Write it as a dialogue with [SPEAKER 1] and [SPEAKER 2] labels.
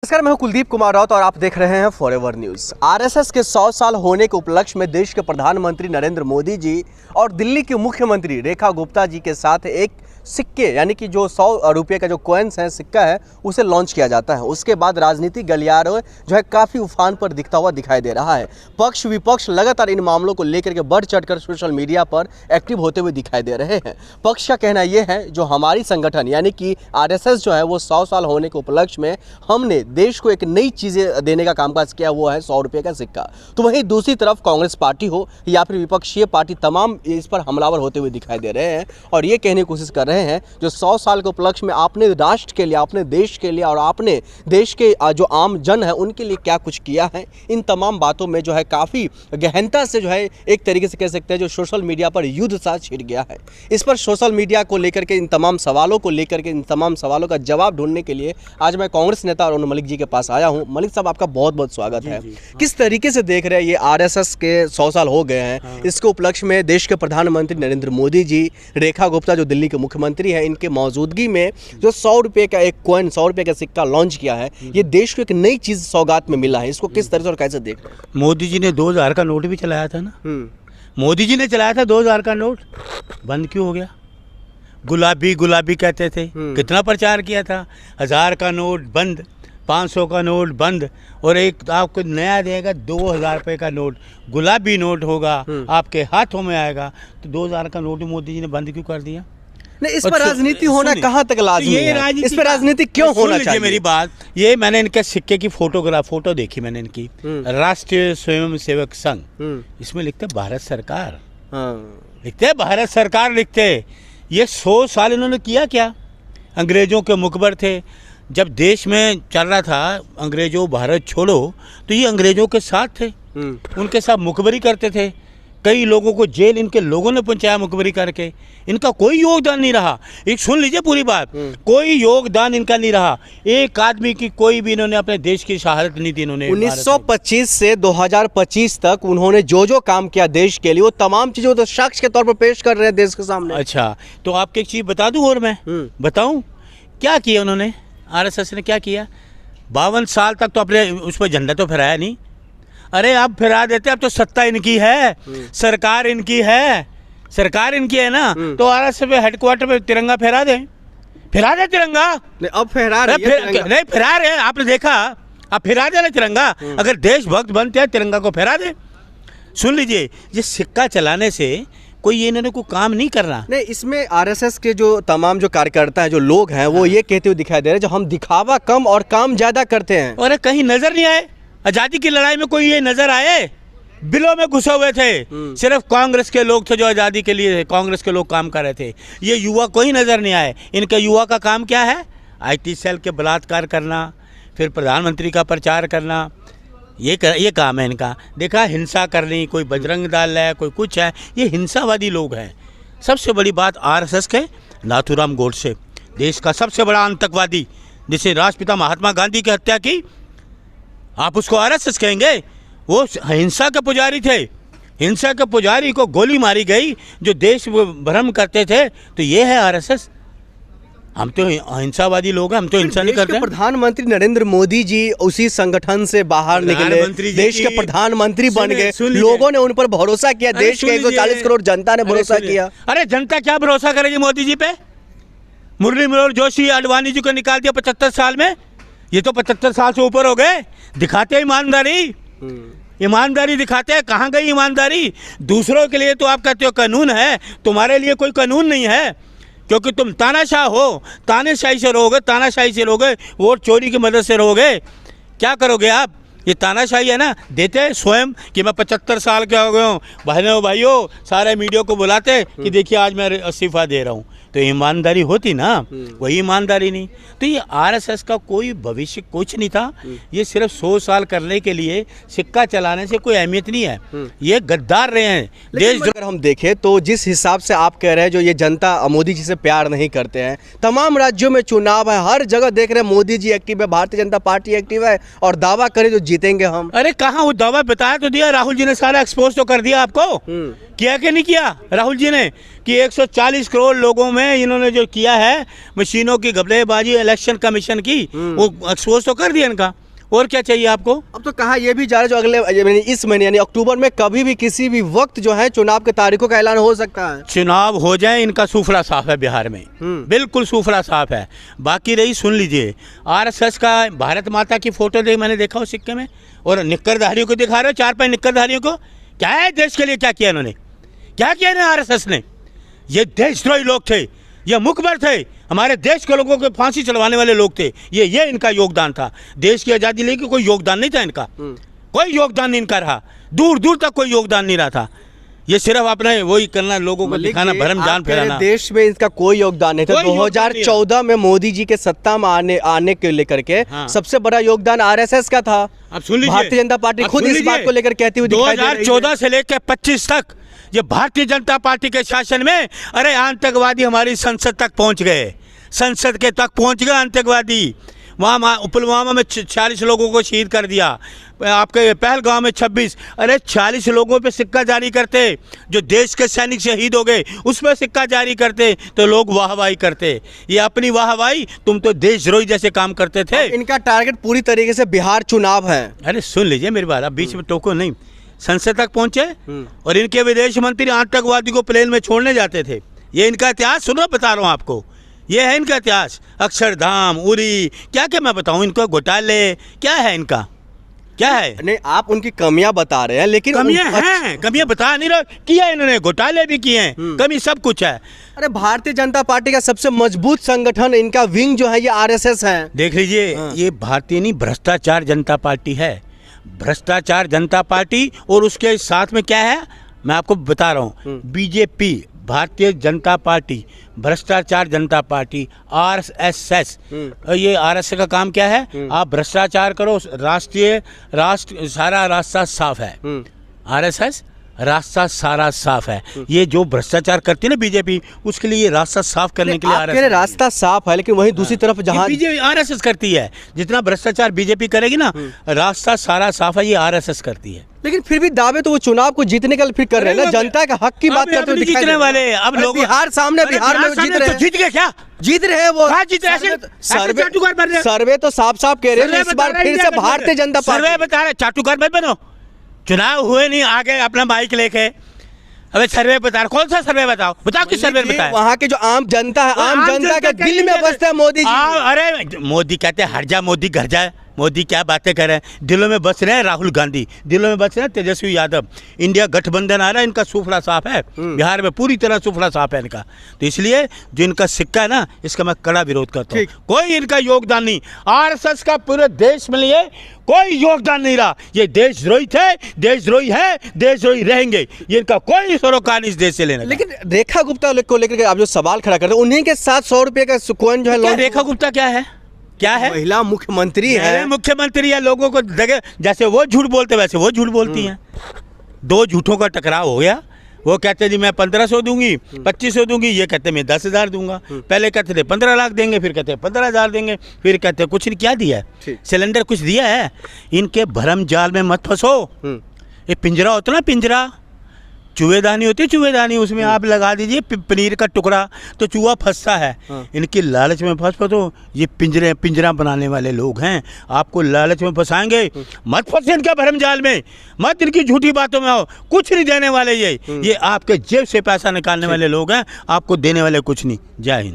[SPEAKER 1] नमस्कार, मैं हूं कुलदीप कुमार राउत और आप देख रहे हैं फॉरएवर न्यूज। आरएसएस के 100 साल होने के उपलक्ष्य में देश के प्रधानमंत्री नरेंद्र मोदी जी और दिल्ली की मुख्यमंत्री रेखा गुप्ता जी के साथ एक सिक्के यानी कि जो 100 रुपये का जो कॉइन्स है, सिक्का है, उसे लॉन्च किया जाता है। उसके बाद राजनीतिक गलियारों जो है काफ़ी उफान पर दिखता हुआ दिखाई दे रहा है। पक्ष विपक्ष लगातार इन मामलों को लेकर के बढ़ चढ़कर सोशल मीडिया पर एक्टिव होते हुए दिखाई दे रहे हैं। पक्ष का कहना यह है जो हमारी संगठन यानी कि आरएसएस जो है वो 100 साल होने के उपलक्ष्य में हमने देश को एक नई चीज़ें देने का कामकाज किया, वो है 100 रुपये का सिक्का। तो वहीं दूसरी तरफ कांग्रेस पार्टी हो या फिर विपक्षीय पार्टी, तमाम इस पर हमलावर होते हुए दिखाई दे रहे हैं और ये कहने की कोशिश कर रहे हैं जो 100 साल के उपलक्ष्य में आपने राष्ट्र के लिए, आपने देश के लिए और आपने देश के जो आम जन है उनके लिए क्या कुछ किया है। इन तमाम बातों में जो है काफ़ी गहनता से जो है एक तरीके से कह सकते हैं जो सोशल मीडिया पर युद्ध सा छिड़ गया है। इस पर सोशल मीडिया को लेकर के इन तमाम सवालों को लेकर के इन तमाम सवालों का जवाब ढूंढने के लिए आज मैं कांग्रेस नेता अरुण मलिक जी के पास आया हूं। मलिक साहब, आपका बहुत बहुत स्वागत है। किस तरीके से देख रहे हैं ये आरएसएस के 100 साल हो गए हैं, इसके उपलक्ष्य में देश के प्रधानमंत्री नरेंद्र मोदी जी, रेखा गुप्ता जो दिल्ली के मुख्यमंत्री हैं, इनके मौजूदगी में जो 100 रुपये का एक कॉइन, 100 रुपये का सिक्का लॉन्च किया है, ये देश को एक नई चीज सौगात में मिला है। इसको किस तरह से और कैसे देख रहे हैं?
[SPEAKER 2] मोदी जी ने 2000 का नोट भी चलाया था ना। मोदी जी ने चलाया था 2000 का नोट, बंद क्यों हो गया? गुलाबी गुलाबी कहते थे, कितना प्रचार किया था। 1000 का नोट बंद, 500 का नोट बंद, और एक आपको नया देगा 2000 रुपये का नोट, गुलाबी नोट होगा, आपके हाथों में आएगा। तो 2000 का नोट मोदी जी ने बंद क्यों कर दिया?
[SPEAKER 1] नहीं, इस पर राजनीति होना कहाँ तक लाज़मी है? इस पर राजनीति क्यों होना चाहिए?
[SPEAKER 2] मेरी बात ये, मैंने इनके सिक्के की फोटो देखी मैंने इनकी, राष्ट्रीय स्वयं सेवक संघ, इसमें लिखते भारत सरकार, लिखते भारत सरकार लिखते। ये 100 साल इन्होंने किया क्या? अंग्रेजों के मुखबर थे। जब देश में चल रहा था अंग्रेजों भारत छोड़ो, तो ये अंग्रेजों के साथ थे, उनके साथ मुखबरी करते थे। कई लोगों को जेल इनके लोगों ने पहुंचाया मुखबरी करके। इनका कोई योगदान नहीं रहा। एक सुन लीजिए पूरी बात, कोई योगदान इनका नहीं रहा। एक आदमी की कोई भी इन्होंने अपने देश की शहादत नहीं दी। इन्होंने
[SPEAKER 1] 1925 से 2025 तक उन्होंने जो जो काम किया देश के लिए, वो तमाम चीजें तो शख्स के तौर पर पेश कर रहे हैं देश के सामने।
[SPEAKER 2] अच्छा, तो आपको एक चीज बता दूं और मैं बताऊं क्या किया उन्होंने, आरएसएस ने क्या किया? 52 साल तक तो अपने उस पर झंडा तो फहराया नहीं। अरे अब फिरा देते, अब तो सत्ता इनकी है, सरकार इनकी है, सरकार इनकी है ना, तो आरएसएस पे हेडक्वार्टर पे तिरंगा फहरा दे तिरंगा।
[SPEAKER 1] नहीं, अब फहरा रहे हैं,
[SPEAKER 2] नहीं फहरा रहे हैं, आपने देखा, अब फिरा दे ना तिरंगा। अगर देशभक्त बनते हैं तिरंगा को फहरा दे। सुन लीजिए, ये सिक्का चलाने से कोई ये इन्होंने कोई काम नहीं करना।
[SPEAKER 1] नहीं, इसमें आरएसएस के जो तमाम जो कार्यकर्ता हैं, जो लोग हैं, वो ये कहते हुए दिखाई दे रहे हैं जो हम दिखावा कम और काम ज्यादा करते हैं।
[SPEAKER 2] और कहीं नजर नहीं आए आज़ादी की लड़ाई में, कोई ये नजर आए? बिलों में घुसे हुए थे, सिर्फ कांग्रेस के लोग थे जो आज़ादी के लिए कांग्रेस के लोग काम कर रहे थे। ये युवा कोई नज़र नहीं आए। इनके युवा का काम क्या है? आईटी सेल के बलात्कार करना, फिर प्रधानमंत्री का प्रचार करना, ये काम है इनका। देखा, हिंसा करनी, कोई बजरंग दल है, कोई कुछ है, ये हिंसावादी लोग हैं। सबसे बड़ी बात आरएसएस के नाथूराम गोडसे, देश का सबसे बड़ा आतंकवादी, जिसे राष्ट्रपिता महात्मा गांधी की हत्या की, आप उसको आरएसएस कहेंगे? वो हिंसा के पुजारी थे। हिंसा के पुजारी को गोली मारी गई जो देश भ्रम करते थे। तो ये है आरएसएस। हम तो अहिंसावादी लोग हैं, हम तो हिंसा नहीं करते।
[SPEAKER 1] प्रधानमंत्री नरेंद्र मोदी जी उसी संगठन से बाहर निकले, देश के प्रधानमंत्री बन गए, लोगों ने उन पर भरोसा किया, देश के 140 करोड़ जनता ने भरोसा किया।
[SPEAKER 2] अरे जनता क्या भरोसा करेगी मोदी जी पे? मुरली मनोहर जोशी, अडवाणी जी को निकाल दिया 75 साल में। ये तो 75 साल से ऊपर हो गए। दिखाते हैं ईमानदारी, ईमानदारी दिखाते हैं। कहाँ गई ईमानदारी? दूसरों के लिए तो आप कहते हो कानून है, तुम्हारे लिए कोई कानून नहीं है, क्योंकि तुम तानाशाह हो, तानाशाही से रहोगे, तानाशाही से रहोगे, वोट चोरी की मदद से रहोगे। क्या करोगे आप? ये तानाशाही है ना। देते हैं स्वयं कि मैं 75 साल का हो गया हूँ, बहनों भाइयों, सारे मीडिया को बुलाते कि देखिए आज मैं इस्तीफा दे रहा हूँ। तो ईमानदारी होती ना, वही ईमानदारी नहीं। तो ये आरएसएस का कोई भविष्य कुछ नहीं था। ये सिर्फ 100 साल करने के लिए सिक्का चलाने से कोई अहमियत नहीं है। ये गद्दार रहे हैं देश।
[SPEAKER 1] अगर हम देखें तो जिस हिसाब से आप कह रहे हैं जो ये जनता मोदी जी से प्यार नहीं करते हैं, तमाम राज्यों में चुनाव है, हर जगह देख रहे हैं मोदी जी एक्टिव है, भारतीय जनता पार्टी एक्टिव है और दावा करे जो जीतेंगे हम।
[SPEAKER 2] अरे कहाँ वो दावा बताया तो दिया, राहुल जी ने सारा एक्सपोज तो कर दिया आपको किया कि नहीं किया राहुल जी ने कि 140 करोड़ लोगों में इन्होंने जो किया है मशीनों की घपलेबाजी इलेक्शन कमीशन की वो एक्सपोज तो कर दिया इनका। और क्या चाहिए आपको?
[SPEAKER 1] अब तो कहा यह भी जा रहा है जो अगले इस महीने यानी अक्टूबर में कभी भी किसी भी वक्त जो है चुनाव के तारीखों का ऐलान हो सकता है।
[SPEAKER 2] चुनाव हो जाए, इनका सूफड़ा साफ है बिहार में, बिल्कुल सूफड़ा साफ है। बाकी रही, सुन लीजिए, आरएसएस का भारत माता की फोटो मैंने देखा उस सिक्के में, और निक्करधारियों को दिखा रहे हो, 4-5 निक्करधारियों को। क्या है देश के लिए, क्या किया इन्होंने, क्या किया इन्होंने आरएसएस ने? ये देशद्रोही लोग थे, ये मुखबर थे, हमारे देश के लोगों को फांसी चलवाने वाले लोग थे। ये इनका योगदान था। देश की आज़ादी लेके कोई योगदान नहीं था इनका, कोई योगदान नहीं इनका रहा, दूर दूर तक कोई योगदान नहीं रहा था। ये सिर्फ अपने वही करना, लोगों को दिखाना, भरम जान फैलाना।
[SPEAKER 1] देश में इसका कोई योगदान नहीं था। 2014 में मोदी जी के सत्ता में आने के लेकर के सबसे बड़ा योगदान आरएसएस का था।
[SPEAKER 2] अब सुन लीजिए,
[SPEAKER 1] भारतीय जनता पार्टी खुद इस बात को लेकर कहती हुई दिखाई दे रही है।
[SPEAKER 2] 2014 से लेकर 25 तक ये भारतीय जनता पार्टी के शासन में, अरे आतंकवादी हमारी संसद तक पहुंच गए, संसद के तक पहुंच गए आतंकवादी। वहाँ पुलवामा में 40 लोगों को शहीद कर दिया, आपके पहलगांव में 26। अरे 40 लोगों पे सिक्का जारी करते, जो देश के सैनिक शहीद हो गए उस पर सिक्का जारी करते तो लोग वाहवाही करते। ये अपनी वाहवाही, तुम तो देशद्रोही जैसे काम करते थे।
[SPEAKER 1] इनका टारगेट पूरी तरीके से बिहार चुनाव है।
[SPEAKER 2] अरे सुन लीजिए मेरी बात, अब बीच में टोको नहीं। संसद तक पहुंचे और इनके विदेश मंत्री आतंकवादी को प्लेन में छोड़ने जाते थे। ये इनका इतिहास सुनो, बता रहा हूँ आपको, ये है इनका इतिहास। अक्षरधाम, उरी, क्या क्या मैं बताऊँ इनको, घोटाले क्या है इनका, क्या है?
[SPEAKER 1] नहीं, आप उनकी कमियां बता रहे हैं, लेकिन
[SPEAKER 2] कमियां हैं, कमियां बता नहीं रहे, किया इन्होंने, घोटाले भी किए हैं, कमी सब कुछ है।
[SPEAKER 1] अरे भारतीय जनता पार्टी का सबसे मजबूत संगठन, इनका विंग जो है ये आरएसएस है।
[SPEAKER 2] देख लीजिए, ये भारतीय नहीं, भ्रष्टाचार जनता पार्टी है, भ्रष्टाचार जनता पार्टी। और उसके साथ में क्या है मैं आपको बता रहा हूँ, बीजेपी, भारतीय जनता पार्टी, भ्रष्टाचार जनता पार्टी, आरएसएस। ये आरएसएस का काम क्या है? आप भ्रष्टाचार करो, राष्ट्र सारा रास्ता साफ है। आरएसएस रास्ता सारा साफ है। ये जो भ्रष्टाचार करती है ना बीजेपी, उसके लिए ये रास्ता साफ करने के लिए आरएसएस
[SPEAKER 1] रास्ता साफ है, लेकिन वहीं दूसरी तरफ जहां
[SPEAKER 2] बीजेपी आरएसएस करती है, जितना भ्रष्टाचार बीजेपी करेगी ना, रास्ता सारा साफ है, ये आरएसएस करती है।
[SPEAKER 1] लेकिन फिर भी दावे तो वो चुनाव को जीतने का फिर कर रहे हैं ना, जनता का हक की बात करते हुए
[SPEAKER 2] जीतने वाले। अब लोग
[SPEAKER 1] बिहार सामने, बिहार में जीत रहे हैं,
[SPEAKER 2] जीत गए क्या?
[SPEAKER 1] जीत रहे हैं वो। सर्वे तो साफ साफ कह रहे हैं इस बार फिर से भारतीय जनता पार्टी।
[SPEAKER 2] सर्वे बता रहे, चाटुकार मत बनो, चुनाव हुए नहीं, आगे अपना माइक लेके अबे सर्वे बता, कौन सा सर्वे बताओ, बताओ किस सर्वे बताया?
[SPEAKER 1] वहाँ के जो आम जनता है, आम जनता के दिल में बसते हैं मोदी जी।
[SPEAKER 2] अरे मोदी कहते हैं हट जा मोदी, घर जा मोदी, क्या बातें कर रहे हैं? दिलों में बस रहे हैं राहुल गांधी, दिलों में बस रहे हैं तेजस्वी यादव। इंडिया गठबंधन आ रहा है, इनका सूफड़ा साफ है, बिहार में पूरी तरह सूफड़ा साफ है इनका। तो इसलिए जो इनका सिक्का है ना, इसका मैं कड़ा विरोध करता हूँ। कोई इनका योगदान नहीं, आरएसएस का पूरे देश में लिए कोई योगदान नहीं रहा। ये देशद्रोही थे, देशद्रोही है, देशद्रोही रहेंगे, ये इनका कोई सरोकार इस देश से लेना।
[SPEAKER 1] लेकिन रेखा गुप्ता को लेकर आप जो सवाल खड़ा करते हैं, उन्हीं के साथ 100 रुपये का कॉइन जो है,
[SPEAKER 2] रेखा गुप्ता क्या है? क्या है?
[SPEAKER 1] महिला मुख्यमंत्री है।
[SPEAKER 2] मुख्यमंत्री है, लोगों को जगह जैसे वो झूठ बोलते वैसे वो झूठ बोलती हैं। दो झूठों का टकराव हो गया। वो कहते जी मैं 1500 दूंगी, 2500 दूंगी, ये कहते मैं 10,000 दूंगा। पहले कहते थे 15 लाख देंगे, फिर कहते 15,000 देंगे, फिर कहते कुछ नहीं। क्या दिया है? सिलेंडर कुछ दिया है? इनके भरम जाल में मत फंसो। ये पिंजरा होता ना, पिंजरा, चूहेदानी होती है, चूहेदानी, उसमें आप लगा दीजिए पनीर का टुकड़ा तो चूहा फंसता है। इनकी लालच में फंस तो ये पिंजरा बनाने वाले लोग हैं, आपको लालच में फंसाएंगे। मत फंसे इनके भरम जाल में, मत इनकी झूठी बातों में आओ। कुछ नहीं देने वाले ये आपके जेब से पैसा निकालने वाले लोग हैं, आपको देने वाले कुछ नहीं। जय हिंद।